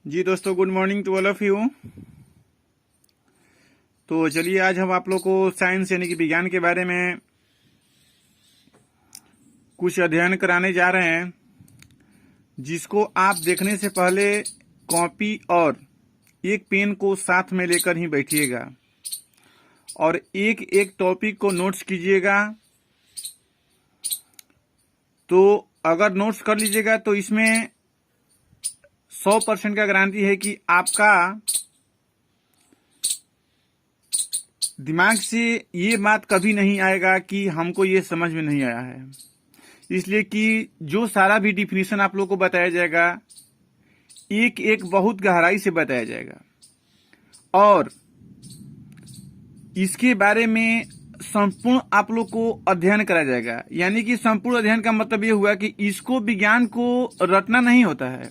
जी दोस्तों, good morning to all of you. तो चलिए आज हम आप लोग को साइंस यानी कि विज्ञान के बारे में कुछ अध्ययन कराने जा रहे हैं, जिसको आप देखने से पहले कॉपी और एक पेन को साथ में लेकर ही बैठिएगा और एक एक टॉपिक को नोट्स कीजिएगा। तो अगर नोट्स कर लीजिएगा तो इसमें 100% का गारंटी है कि आपका दिमाग से ये बात कभी नहीं आएगा कि हमको ये समझ में नहीं आया है। इसलिए कि जो सारा भी डिफिनीशन आप लोग को बताया जाएगा, एक एक बहुत गहराई से बताया जाएगा और इसके बारे में संपूर्ण आप लोग को अध्ययन कराया जाएगा। यानी कि संपूर्ण अध्ययन का मतलब ये हुआ कि इसको विज्ञान को रटना नहीं होता है।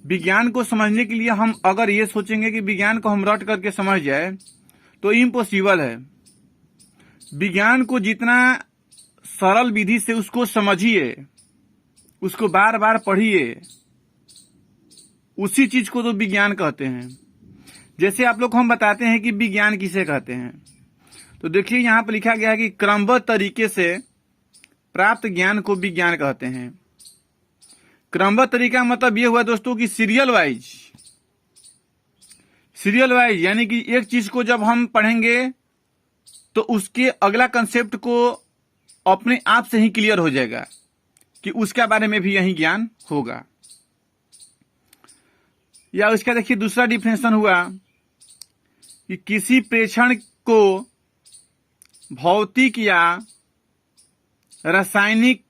विज्ञान को समझने के लिए हम अगर ये सोचेंगे कि विज्ञान को हम रट करके समझ जाए तो इम्पॉसिबल है। विज्ञान को जितना सरल विधि से उसको समझिए, उसको बार बार पढ़िए, उसी चीज को तो विज्ञान कहते हैं। जैसे आप लोग को हम बताते हैं कि विज्ञान किसे कहते हैं, तो देखिए यहाँ पर लिखा गया है कि क्रमबद्ध तरीके से प्राप्त ज्ञान को विज्ञान कहते हैं। क्रमबद्ध तरीका मतलब ये हुआ दोस्तों कि सीरियल वाइज यानी कि एक चीज को जब हम पढ़ेंगे तो उसके अगला कंसेप्ट को अपने आप से ही क्लियर हो जाएगा कि उसके बारे में भी यही ज्ञान होगा। या उसका देखिए दूसरा डिफिनेशन हुआ कि किसी प्रेक्षण को भौतिक या रासायनिक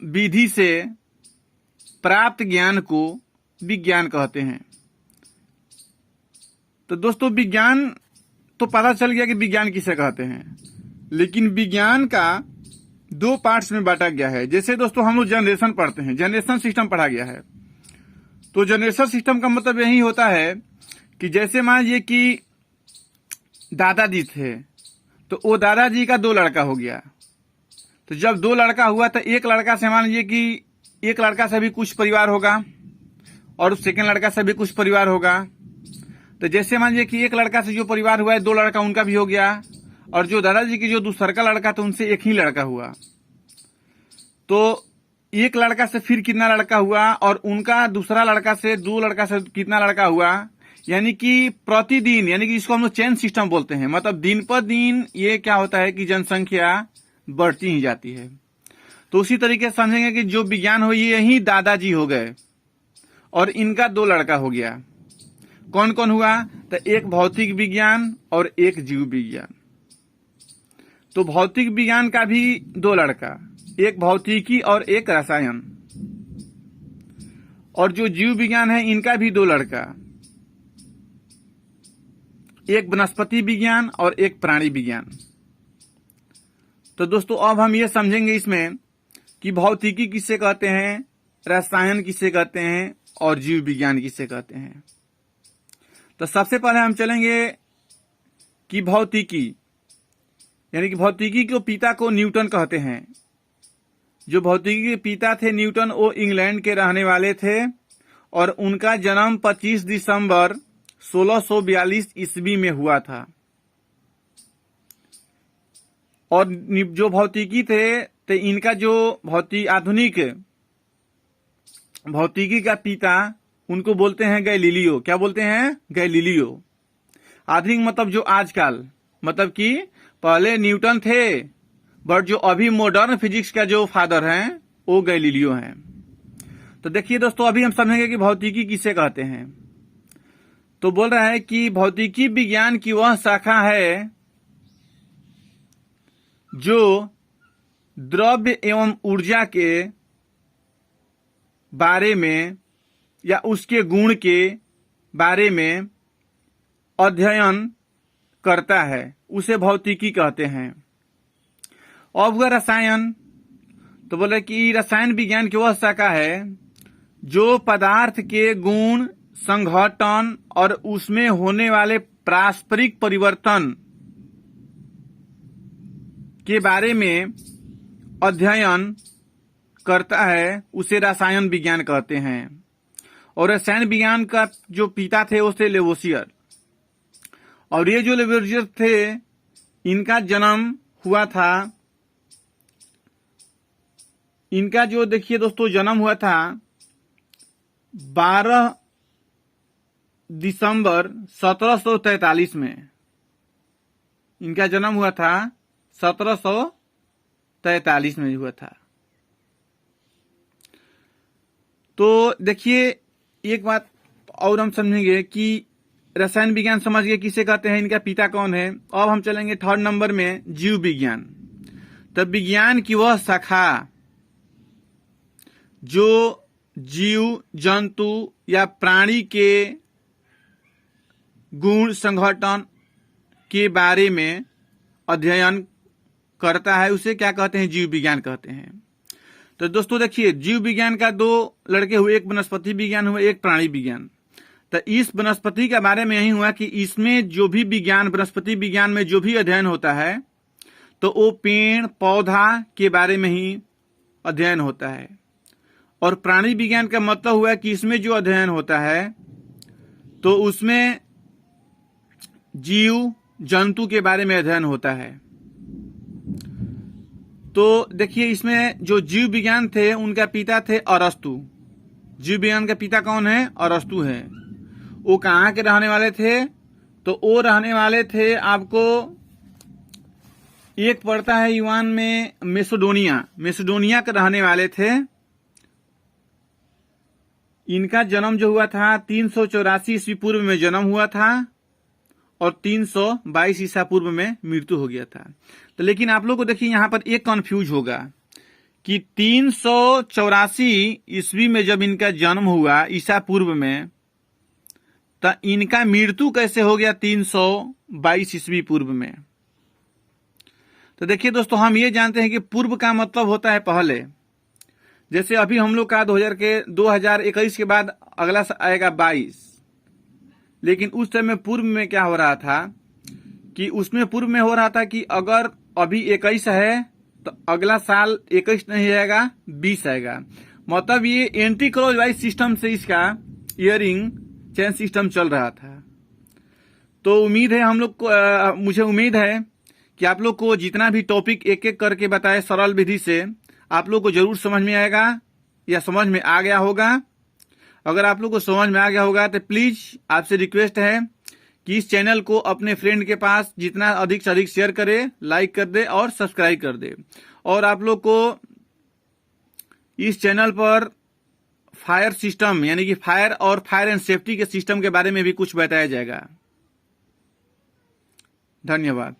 विधि से प्राप्त ज्ञान को विज्ञान कहते हैं। तो दोस्तों विज्ञान तो पता चल गया कि विज्ञान किसे कहते हैं, लेकिन विज्ञान का दो पार्ट्स में बांटा गया है। जैसे दोस्तों हम लोग जनरेशन पढ़ते हैं, जनरेशन सिस्टम पढ़ा गया है। तो जनरेशन सिस्टम का मतलब यही होता है कि जैसे मान लीजिए कि दादाजी थे, तो वो दादाजी का 2 लड़का हो गया। तो जब 2 लड़का हुआ तो एक लड़का से मान लीजिए कि एक लड़का से भी कुछ परिवार होगा और सेकंड लड़का से भी कुछ परिवार होगा। तो जैसे मान लीजिए कि एक लड़का से जो परिवार हुआ है 2 लड़का उनका भी हो गया, और जो दादाजी की जो दूसरा लड़का था उनसे एक ही लड़का हुआ। तो एक लड़का से फिर कितना लड़का हुआ और उनका दूसरा लड़का से 2 लड़का से कितना लड़का हुआ। यानी कि प्रतिदिन, यानी कि इसको हम लोग चेन सिस्टम बोलते हैं। मतलब दिन पर दिन ये क्या होता है कि जनसंख्या बढ़ती ही जाती है। तो उसी तरीके से समझेंगे कि जो विज्ञान हो ये यही दादाजी हो गए और इनका 2 लड़का हो गया। कौन कौन हुआ? तो एक भौतिक विज्ञान और एक जीव विज्ञान। तो भौतिक विज्ञान का भी 2 लड़का, एक भौतिकी और एक रसायन। और जो जीव विज्ञान है इनका भी 2 लड़का, एक वनस्पति विज्ञान और एक प्राणी विज्ञान। तो दोस्तों अब हम ये समझेंगे इसमें कि भौतिकी किसे कहते हैं, रसायन किसे कहते हैं और जीव विज्ञान किसे कहते हैं। तो सबसे पहले हम चलेंगे कि भौतिकी, यानी कि भौतिकी को पिता को न्यूटन कहते हैं। जो भौतिकी के पिता थे न्यूटन, वो इंग्लैंड के रहने वाले थे और उनका जन्म 25 दिसंबर 1642 ईस्वी में हुआ था। और जो भौतिकी थे तो इनका जो आधुनिक भौतिकी का पिता, उनको बोलते हैं गैलीलियो। क्या बोलते हैं? गैलीलियो। आधुनिक मतलब जो आजकल, मतलब कि पहले न्यूटन थे, बट जो अभी मॉडर्न फिजिक्स का जो फादर हैं वो गैलीलियो हैं। तो देखिए दोस्तों अभी हम समझेंगे कि भौतिकी किसे कहते हैं। तो बोल रहा है कि भौतिकी विज्ञान की वह शाखा है जो द्रव्य एवं ऊर्जा के बारे में या उसके गुण के बारे में अध्ययन करता है, उसे भौतिकी कहते हैं। अब हुआ रसायन, तो बोले कि रसायन विज्ञान की वह शाखा है जो पदार्थ के गुण, संघटन और उसमें होने वाले पारस्परिक परिवर्तन के बारे में अध्ययन करता है, उसे रसायन विज्ञान कहते हैं। और रसायन विज्ञान का जो पिता थे वो थे लेवोसियर। और ये जो लेवोसियर थे इनका जन्म हुआ था, इनका जो देखिए दोस्तों जन्म हुआ था 12 दिसंबर 1743 में। इनका जन्म हुआ था 1743 में हुआ था। तो देखिए एक बात और हम समझेंगे कि रसायन विज्ञान समझ गए किसे कहते हैं, इनका पिता कौन है। अब हम चलेंगे थर्ड नंबर में जीव विज्ञान। तब विज्ञान की वह शाखा जो जीव जंतु या प्राणी के गुण संगठन के बारे में अध्ययन करता है उसे क्या कहते हैं, जीव विज्ञान कहते हैं। तो दोस्तों देखिए जीव विज्ञान का दो लड़के हुए, एक वनस्पति विज्ञान हुआ, एक प्राणी विज्ञान। तो इस वनस्पति के बारे में यही हुआ कि इसमें जो भी विज्ञान, वनस्पति विज्ञान में जो भी अध्ययन होता है तो वो पेड़ पौधा के बारे में ही अध्ययन होता है। और प्राणी विज्ञान का मतलब हुआ कि इसमें जो अध्ययन होता है तो उसमें जीव जंतु के बारे में अध्ययन होता है। तो देखिए इसमें जो जीव विज्ञान थे उनका पिता थे अरस्तु। जीव विज्ञान का पिता कौन है, अरस्तु है। वो कहाँ के रहने वाले थे, तो वो रहने वाले थे, आपको एक पड़ता है यूनान में मेसिडोनिया के रहने वाले थे। इनका जन्म जो हुआ था 384 ईस्वी पूर्व में जन्म हुआ था और 322 ईसा पूर्व में मृत्यु हो गया था। तो लेकिन आप लोग को देखिए यहाँ पर एक कंफ्यूज होगा कि 384 ईस्वी में जब इनका जन्म हुआ ईसा पूर्व में, तो इनका मृत्यु कैसे हो गया 322 ईस्वी पूर्व में। तो देखिए दोस्तों हम ये जानते हैं कि पूर्व का मतलब होता है पहले। जैसे अभी हम लोग का 2021 के बाद अगला आएगा 22, लेकिन उस समय पूर्व में क्या हो रहा था कि उसमें पूर्व में हो रहा था कि अगर अभी 21 है तो अगला साल 21 नहीं आएगा, 20 आएगा। मतलब ये एंटी क्लॉकवाइज सिस्टम से इसका ईयरिंग चेन सिस्टम चल रहा था। तो उम्मीद है हम लोग को मुझे उम्मीद है कि आप लोग को जितना भी टॉपिक एक एक करके बताए सरल विधि से आप लोग को जरूर समझ में आएगा या समझ में आ गया होगा। अगर आप लोग को समझ में आ गया होगा तो प्लीज आपसे रिक्वेस्ट है कि इस चैनल को अपने फ्रेंड के पास जितना अधिक से अधिक शेयर करे, लाइक कर दे और सब्सक्राइब कर दे। और आप लोग को इस चैनल पर फायर सिस्टम यानी कि फायर और फायर एंड सेफ्टी के सिस्टम के बारे में भी कुछ बताया जाएगा। धन्यवाद।